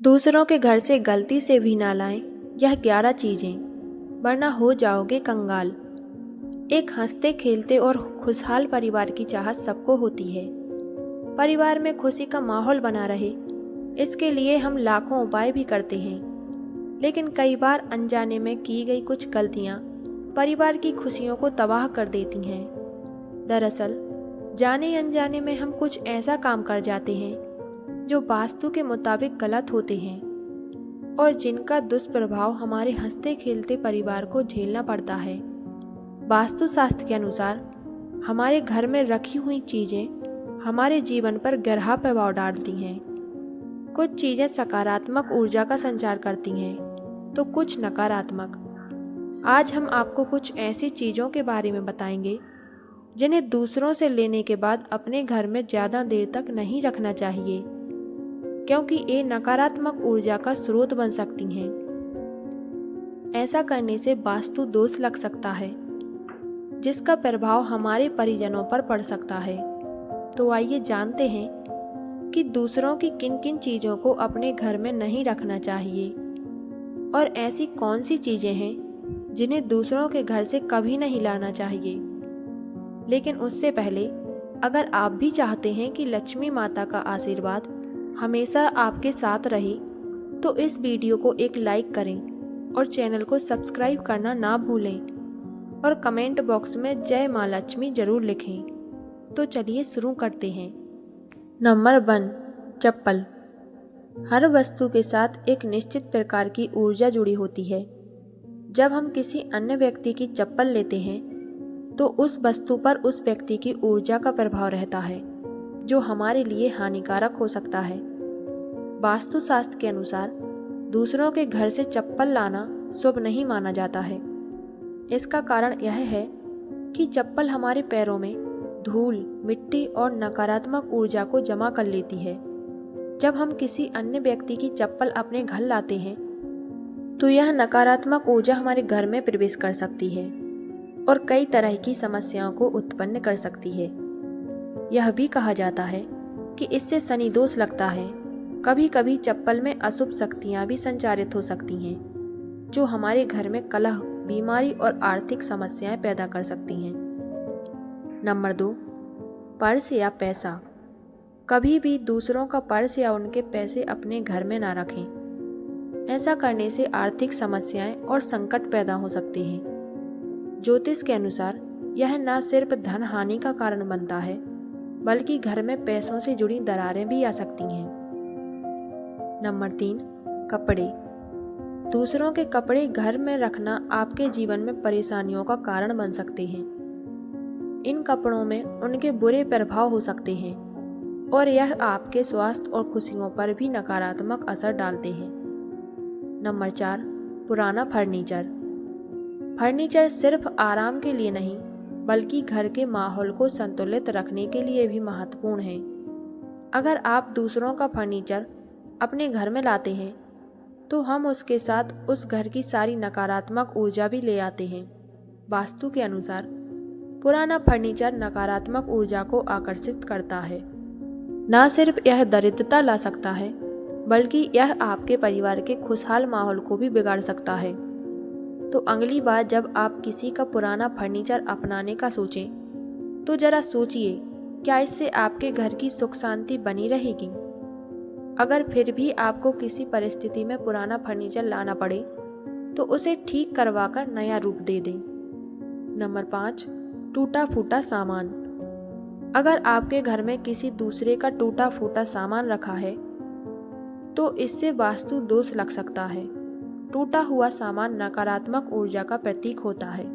दूसरों के घर से गलती से भी ना लाएं यह 11 चीजें, वरना हो जाओगे कंगाल। एक हंसते खेलते और खुशहाल परिवार की चाहत सबको होती है। परिवार में खुशी का माहौल बना रहे, इसके लिए हम लाखों उपाय भी करते हैं, लेकिन कई बार अनजाने में की गई कुछ गलतियां परिवार की खुशियों को तबाह कर देती हैं। दरअसल जाने अनजाने में हम कुछ ऐसा काम कर जाते हैं जो वास्तु के मुताबिक गलत होते हैं और जिनका दुष्प्रभाव हमारे हंसते खेलते परिवार को झेलना पड़ता है। वास्तु शास्त्र के अनुसार हमारे घर में रखी हुई चीजें हमारे जीवन पर गहरा प्रभाव डालती हैं। कुछ चीजें सकारात्मक ऊर्जा का संचार करती हैं तो कुछ नकारात्मक। आज हम आपको कुछ ऐसी चीजों के बारे में बताएंगे जिन्हें दूसरों से लेने के बाद अपने घर में ज्यादा देर तक नहीं रखना चाहिए, क्योंकि ये नकारात्मक ऊर्जा का स्रोत बन सकती हैं। ऐसा करने से वास्तु दोष लग सकता है, जिसका प्रभाव हमारे परिजनों पर पड़ सकता है। तो आइए जानते हैं कि दूसरों की किन किन चीज़ों को अपने घर में नहीं रखना चाहिए और ऐसी कौन सी चीज़ें हैं जिन्हें दूसरों के घर से कभी नहीं लाना चाहिए। लेकिन उससे पहले, अगर आप भी चाहते हैं कि लक्ष्मी माता का आशीर्वाद हमेशा आपके साथ रहे, तो इस वीडियो को एक लाइक करें और चैनल को सब्सक्राइब करना ना भूलें और कमेंट बॉक्स में जय माँ लक्ष्मी जरूर लिखें। तो चलिए शुरू करते हैं। नंबर 1, चप्पल। हर वस्तु के साथ एक निश्चित प्रकार की ऊर्जा जुड़ी होती है। जब हम किसी अन्य व्यक्ति की चप्पल लेते हैं तो उस वस्तु पर उस व्यक्ति की ऊर्जा का प्रभाव रहता है, जो हमारे लिए हानिकारक हो सकता है। वास्तुशास्त्र के अनुसार दूसरों के घर से चप्पल लाना शुभ नहीं माना जाता है। इसका कारण यह है कि चप्पल हमारे पैरों में धूल, मिट्टी और नकारात्मक ऊर्जा को जमा कर लेती है। जब हम किसी अन्य व्यक्ति की चप्पल अपने घर लाते हैं तो यह नकारात्मक ऊर्जा हमारे घर में प्रवेश कर सकती है और कई तरह की समस्याओं को उत्पन्न कर सकती है। यह भी कहा जाता है कि इससे शनि दोष लगता है। कभी कभी चप्पल में अशुभ शक्तियां भी संचारित हो सकती हैं, जो हमारे घर में कलह, बीमारी और आर्थिक समस्याएं पैदा कर सकती हैं। नंबर 2, पर्स या पैसा। कभी भी दूसरों का पर्स या उनके पैसे अपने घर में ना रखें। ऐसा करने से आर्थिक समस्याएं और संकट पैदा हो सकते हैं। ज्योतिष के अनुसार यह न सिर्फ धन हानि का कारण बनता है, बल्कि घर में पैसों से जुड़ी दरारें भी आ सकती हैं। नंबर 3, कपड़े। दूसरों के कपड़े घर में रखना आपके जीवन में परेशानियों का कारण बन सकते हैं। इन कपड़ों में उनके बुरे प्रभाव हो सकते हैं और यह आपके स्वास्थ्य और खुशियों पर भी नकारात्मक असर डालते हैं। नंबर 4, पुराना फर्नीचर। फर्नीचर सिर्फ आराम के लिए नहीं, बल्कि घर के माहौल को संतुलित रखने के लिए भी महत्वपूर्ण है। अगर आप दूसरों का फर्नीचर अपने घर में लाते हैं तो हम उसके साथ उस घर की सारी नकारात्मक ऊर्जा भी ले आते हैं। वास्तु के अनुसार पुराना फर्नीचर नकारात्मक ऊर्जा को आकर्षित करता है। न सिर्फ यह दरिद्रता ला सकता है, बल्कि यह आपके परिवार के खुशहाल माहौल को भी बिगाड़ सकता है। तो अगली बार जब आप किसी का पुराना फर्नीचर अपनाने का सोचें, तो जरा सोचिए, क्या इससे आपके घर की सुख शांति बनी रहेगी? अगर फिर भी आपको किसी परिस्थिति में पुराना फर्नीचर लाना पड़े, तो उसे ठीक करवाकर नया रूप दे दें। नंबर 5, टूटा फूटा सामान। अगर आपके घर में किसी दूसरे का टूटा फूटा सामान रखा है, तो इससे वास्तु दोष लग सकता है। टूटा हुआ सामान नकारात्मक ऊर्जा का प्रतीक होता है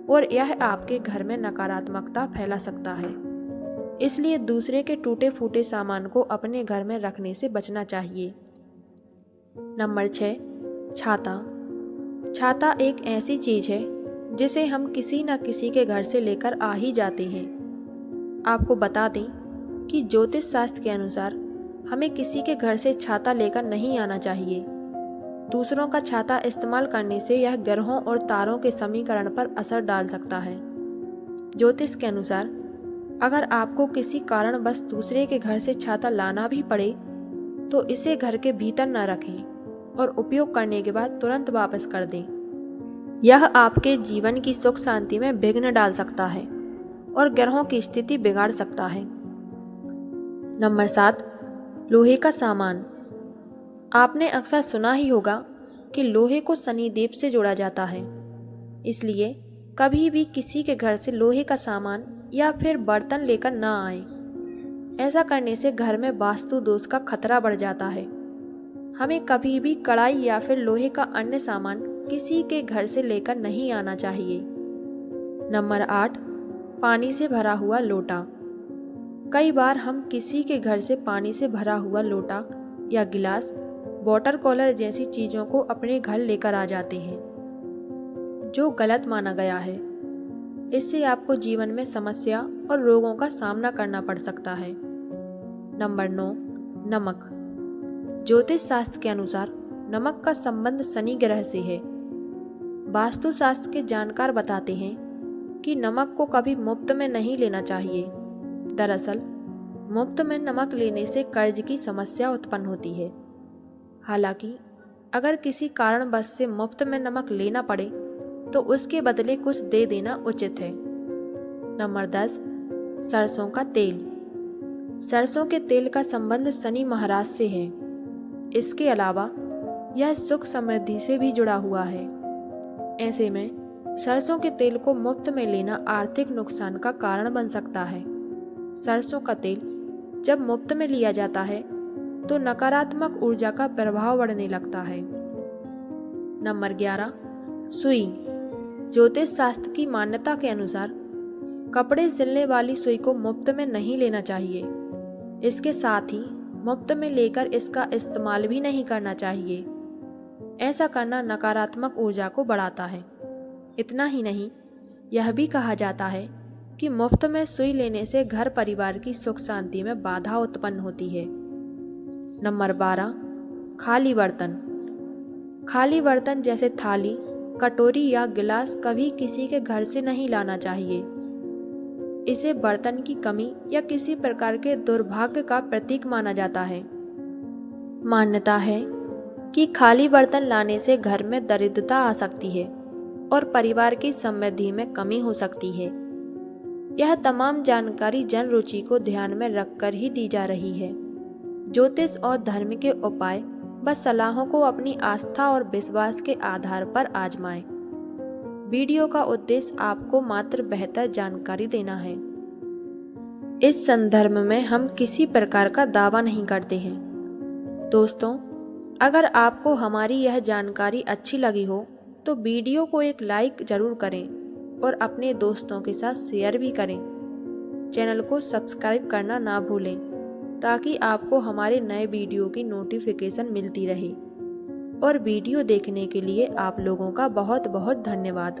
और यह आपके घर में नकारात्मकता फैला सकता है। इसलिए दूसरे के टूटे फूटे सामान को अपने घर में रखने से बचना चाहिए। नंबर 6, छाता। छाता एक ऐसी चीज है जिसे हम किसी न किसी के घर से लेकर आ ही जाते हैं। आपको बता दें कि ज्योतिष शास्त्र के अनुसार हमें किसी के घर से छाता लेकर नहीं आना चाहिए। दूसरों का छाता इस्तेमाल करने से यह ग्रहों और तारों के समीकरण पर असर डाल सकता है। ज्योतिष के अनुसार अगर आपको किसी कारणवश दूसरे के घर से छाता लाना भी पड़े, तो इसे घर के भीतर न रखें और उपयोग करने के बाद तुरंत वापस कर दें। यह आपके जीवन की सुख शांति में विघ्न डाल सकता है और ग्रहों की स्थिति बिगाड़ सकता है। नंबर 7, लोहे का सामान। आपने अक्सर सुना ही होगा कि लोहे को शनिदेव से जोड़ा जाता है, इसलिए कभी भी किसी के घर से लोहे का सामान या फिर बर्तन लेकर न आए। ऐसा करने से घर में वास्तु दोष का खतरा बढ़ जाता है। हमें कभी भी कढ़ाई या फिर लोहे का अन्य सामान किसी के घर से लेकर नहीं आना चाहिए। नंबर 8, पानी से भरा हुआ लोटा। कई बार हम किसी के घर से पानी से भरा हुआ लोटा या गिलास, वाटर कूलर जैसी चीज़ों को अपने घर लेकर आ जाते हैं, जो गलत माना गया है। इससे आपको जीवन में समस्या और रोगों का सामना करना पड़ सकता है। नंबर 9, नमक। ज्योतिष शास्त्र के अनुसार नमक का संबंध शनि ग्रह से है। वास्तु शास्त्र के जानकार बताते हैं कि नमक को कभी मुफ्त में नहीं लेना चाहिए। दरअसल मुफ्त में नमक लेने से कर्ज की समस्या उत्पन्न होती है। हालांकि अगर किसी कारणवश से मुफ्त में नमक लेना पड़े तो उसके बदले कुछ दे देना उचित है। नंबर 10, सरसों का तेल। सरसों के तेल का संबंध शनि महाराज से है। इसके अलावा यह सुख समृद्धि से भी जुड़ा हुआ है। ऐसे में सरसों के तेल को मुफ्त में लेना आर्थिक नुकसान का कारण बन सकता है। सरसों का तेल जब मुफ्त में लिया जाता है तो नकारात्मक ऊर्जा का प्रभाव बढ़ने लगता है। नंबर 11, सुई। ज्योतिष शास्त्र की मान्यता के अनुसार कपड़े सिलने वाली सुई को मुफ्त में नहीं लेना चाहिए। इसके साथ ही मुफ्त में लेकर इसका इस्तेमाल भी नहीं करना चाहिए। ऐसा करना नकारात्मक ऊर्जा को बढ़ाता है। इतना ही नहीं, यह भी कहा जाता है कि मुफ्त में सुई लेने से घर परिवार की सुख शांति में बाधा उत्पन्न होती है। नंबर 12, खाली बर्तन। खाली बर्तन जैसे थाली, कटोरी या गिलास कभी किसी के घर से नहीं लाना चाहिए। इसे बर्तन की कमी या किसी प्रकार के दुर्भाग्य का प्रतीक माना जाता है। मान्यता है कि खाली बर्तन लाने से घर में दरिद्रता आ सकती है और परिवार की समृद्धि में कमी हो सकती है। यह तमाम जानकारी जन रुचि को ध्यान में रखकर ही दी जा रही है। ज्योतिष और धर्म के उपाय व सलाहों को अपनी आस्था और विश्वास के आधार पर आजमाएं। वीडियो का उद्देश्य आपको मात्र बेहतर जानकारी देना है। इस संदर्भ में हम किसी प्रकार का दावा नहीं करते हैं। दोस्तों, अगर आपको हमारी यह जानकारी अच्छी लगी हो तो वीडियो को एक लाइक जरूर करें और अपने दोस्तों के साथ शेयर भी करें। चैनल को सब्सक्राइब करना ना भूलें ताकि आपको हमारे नए वीडियो की नोटिफिकेशन मिलती रहे। और वीडियो देखने के लिए आप लोगों का बहुत बहुत धन्यवाद।